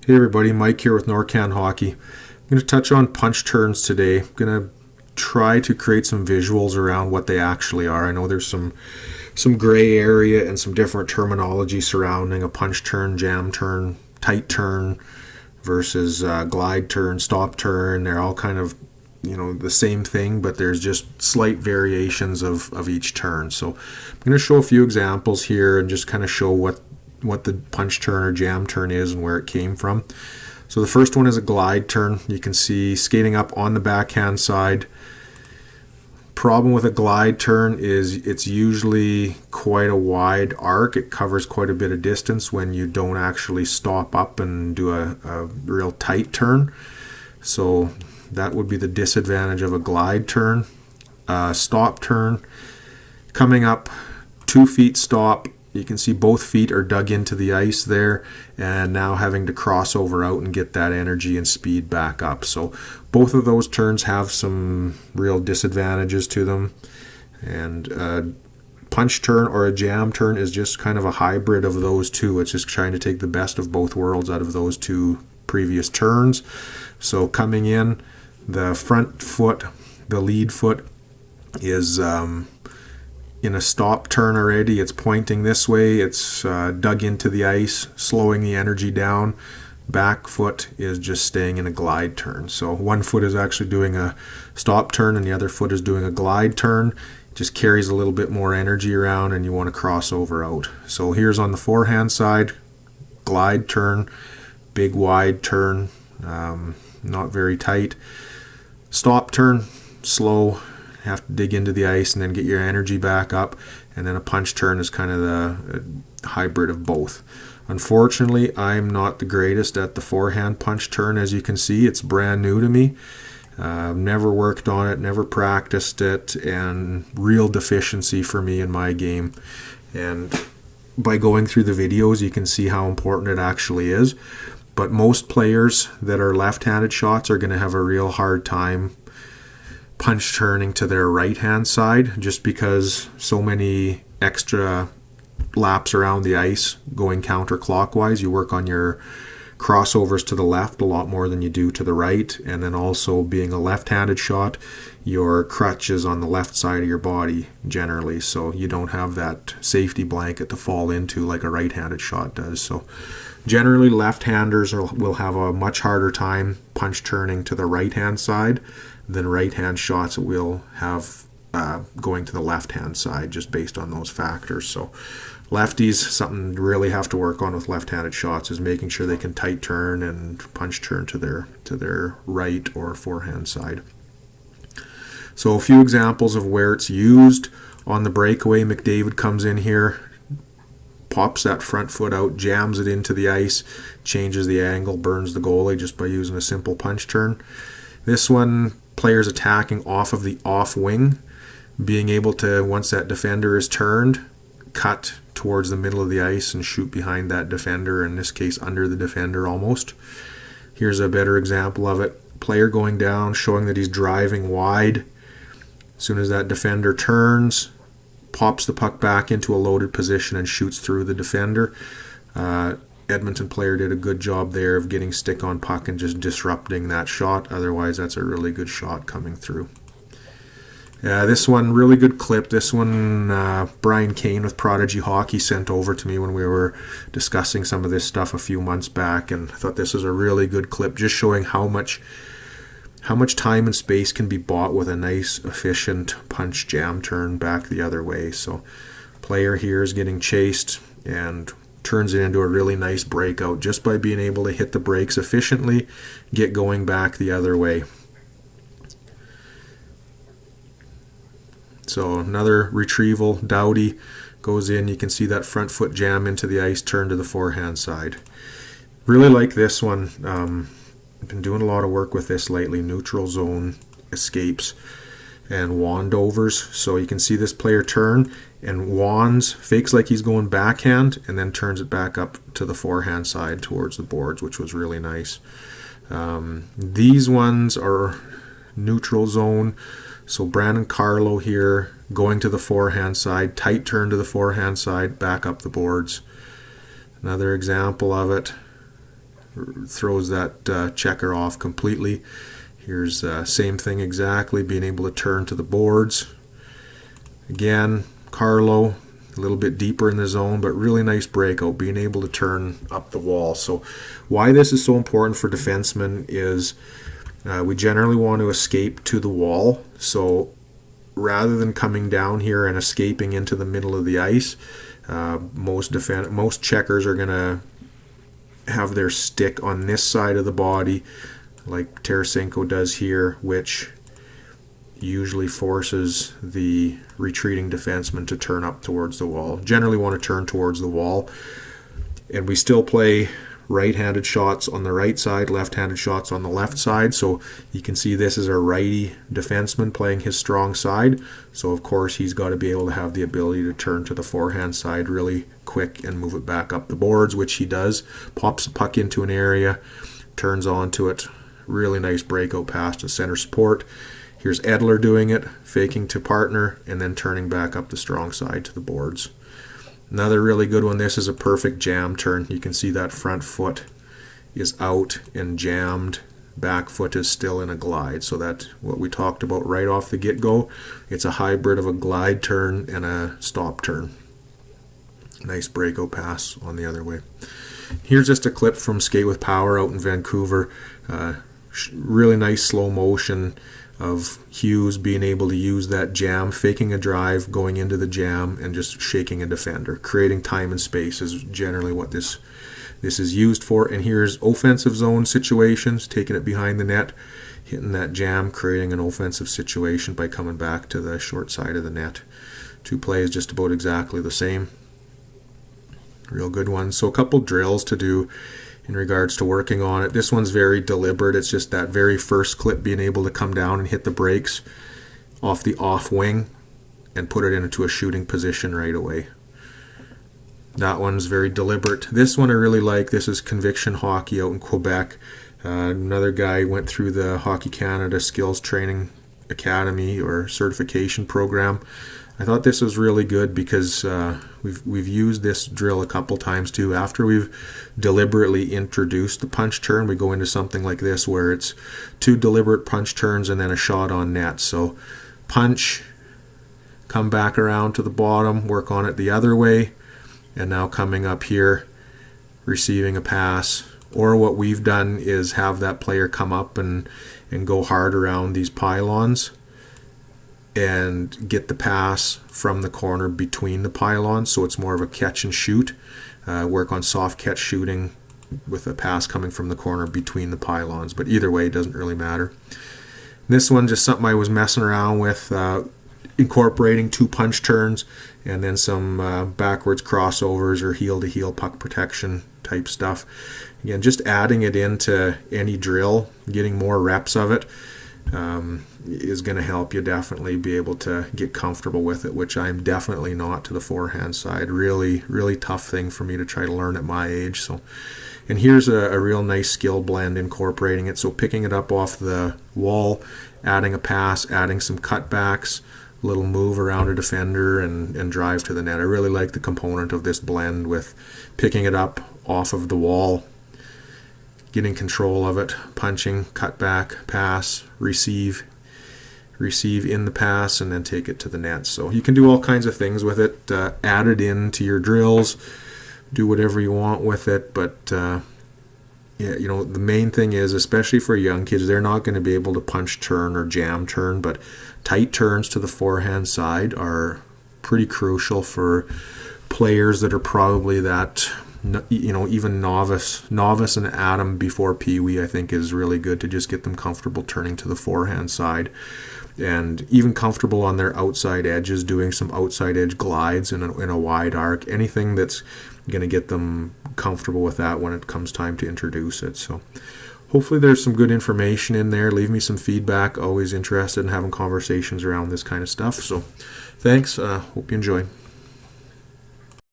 Hey everybody, Mike here with Norcan Hockey. I'm going to touch on punch turns today. I'm going to try to create some visuals around what they actually are. I know there's some gray area and some different terminology surrounding a punch turn, jam turn, tight turn versus glide turn, stop turn. They're all kind of the same thing, but there's just slight variations of each turn. So I'm going to show a few examples here and just kind of show what the punch turn or jam turn is and where it came from. So the first one is a glide turn. You can see skating up on the backhand side. Problem with a glide turn is it's usually quite a wide arc. It covers quite a bit of distance when you don't actually stop up and do a real tight turn. So that would be the disadvantage of a glide turn. Stop turn, coming up 2 feet stop. You can see both feet are dug into the ice there, and now having to cross over out and get that energy and speed back up. So both of those turns have some real disadvantages to them. And a punch turn or a jam turn is just kind of a hybrid of those two. It's just trying to take the best of both worlds out of those two previous turns. So coming in, the front foot, the lead foot, is in a stop turn already. It's pointing this way. It's dug into the ice, slowing the energy down. Back foot is just staying in a glide turn. So one foot is actually doing a stop turn and the other foot is doing a glide turn. It just carries a little bit more energy around and you want to cross over out. So here's on the forehand side, glide turn, big wide turn, not very tight. Stop turn, slow, have to dig into the ice and then get your energy back up. And then a punch turn is kind of the hybrid of both. Unfortunately, I'm not the greatest at the forehand punch turn. As you can see, it's brand new to me. Never worked on it, never practiced it, and real deficiency for me in my game. And by going through the videos, you can see how important it actually is. But most players that are left-handed shots are going to have a real hard time punch turning to their right hand side, just because so many extra laps around the ice going counterclockwise. You work on your crossovers to the left a lot more than you do to the right, and then also being a left-handed shot, your crutch is on the left side of your body generally, so you don't have that safety blanket to fall into like a right-handed shot does. So generally left-handers will have a much harder time punch turning to the right-hand side than right-hand shots that we'll have going to the left-hand side, just based on those factors. So lefties, something to really have to work on with left-handed shots is making sure they can tight turn and punch turn to their right or forehand side. So a few examples of where it's used. On the breakaway, McDavid comes in here, pops that front foot out, jams it into the ice, changes the angle, burns the goalie just by using a simple punch turn. This one, players attacking off of the off wing, being able to, once that defender is turned, cut towards the middle of the ice and shoot behind that defender, in this case under the defender almost. Here's a better example of it. Player going down, showing that he's driving wide. As soon as that defender turns, pops the puck back into a loaded position and shoots through the defender. Edmonton player did a good job there of getting stick on puck and just disrupting that shot. Otherwise, that's a really good shot coming through. This one, really good clip. This one, Brian Kane with Prodigy Hockey sent over to me when we were discussing some of this stuff a few months back, and I thought this was a really good clip, just showing how much time and space can be bought with a nice, efficient punch jam turn back the other way. So player here is getting chased and turns it into a really nice breakout just by being able to hit the brakes efficiently, get going back the other way. So another retrieval, Doughty goes in. You can see that front foot jam into the ice, turn to the forehand side. Really like this one. I've been doing a lot of work with this lately, neutral zone escapes and wandovers. So you can see this player turn and wands, fakes like he's going backhand, and then turns it back up to the forehand side towards the boards, which was really nice. These ones are neutral zone. So Brandon Carlo here going to the forehand side, tight turn to the forehand side, back up the boards. Another example of it. throws that checker off completely. Here's same thing exactly, being able to turn to the boards. Again, Carlo, a little bit deeper in the zone, but really nice breakout, being able to turn up the wall. So why this is so important for defensemen is we generally want to escape to the wall. So rather than coming down here and escaping into the middle of the ice, most checkers are going to have their stick on this side of the body, like Tarasenko does here, which usually forces the retreating defenseman to turn up towards the wall. Generally want to turn towards the wall. And we still play right-handed shots on the right side, left-handed shots on the left side. So you can see this is our righty defenseman playing his strong side. So of course he's got to be able to have the ability to turn to the forehand side really quick and move it back up the boards, which he does. Pops the puck into an area, turns onto it. Really nice breakout pass to center support. Here's Edler doing it, faking to partner, and then turning back up the strong side to the boards. Another really good one, this is a perfect jam turn. You can see that front foot is out and jammed. Back foot is still in a glide. So that's what we talked about right off the get-go. It's a hybrid of a glide turn and a stop turn. Nice breakout pass on the other way. Here's just a clip from Skate with Power out in Vancouver. Really nice slow motion of Hughes being able to use that jam, faking a drive, going into the jam, and just shaking a defender. Creating time and space is generally what this is used for. And here's offensive zone situations, taking it behind the net, hitting that jam, creating an offensive situation by coming back to the short side of the net. Two plays just about exactly the same. Real good one. So a couple drills to do in regards to working on it. This one's very deliberate. It's just that very first clip, being able to come down and hit the brakes off the off wing and put it into a shooting position right away. That one's very deliberate. This one I really like. This is Conviction Hockey out in Quebec. Another guy went through the Hockey Canada Skills Training Academy or certification program. I thought this was really good because we've used this drill a couple times too. After we've deliberately introduced the punch turn, we go into something like this where it's two deliberate punch turns and then a shot on net. So punch, come back around to the bottom, work on it the other way, and now coming up here, receiving a pass. Or what we've done is have that player come up and go hard around these pylons and get the pass from the corner between the pylons, so it's more of a catch and shoot. Work on soft catch shooting with a pass coming from the corner between the pylons, but either way it doesn't really matter. This one just something I was messing around with, incorporating two punch turns and then some backwards crossovers or heel to heel puck protection type stuff. Again, just adding it into any drill, getting more reps of it, is going to help you definitely be able to get comfortable with it, which I'm definitely not to the forehand side. Really, really tough thing for me to try to learn at my age. So, and here's a real nice skill blend incorporating it. So picking it up off the wall, adding a pass, adding some cutbacks, a little move around a defender, and drive to the net. I really like the component of this blend with picking it up off of the wall, getting control of it, punching, cut back, pass, receive in the pass, and then take it to the net. So you can do all kinds of things with it, add it into your drills, do whatever you want with it, but yeah, you know, the main thing is, especially for young kids, they're not going to be able to punch turn or jam turn, but tight turns to the forehand side are pretty crucial for players that are probably that, you know, even novice and Adam before Pee Wee. I think is really good to just get them comfortable turning to the forehand side, and even comfortable on their outside edges, doing some outside edge glides in a wide arc, anything that's going to get them comfortable with that when it comes time to introduce it. So hopefully there's some good information in there. Leave me some feedback. Always interested in having conversations around this kind of stuff. So thanks. Hope you enjoy.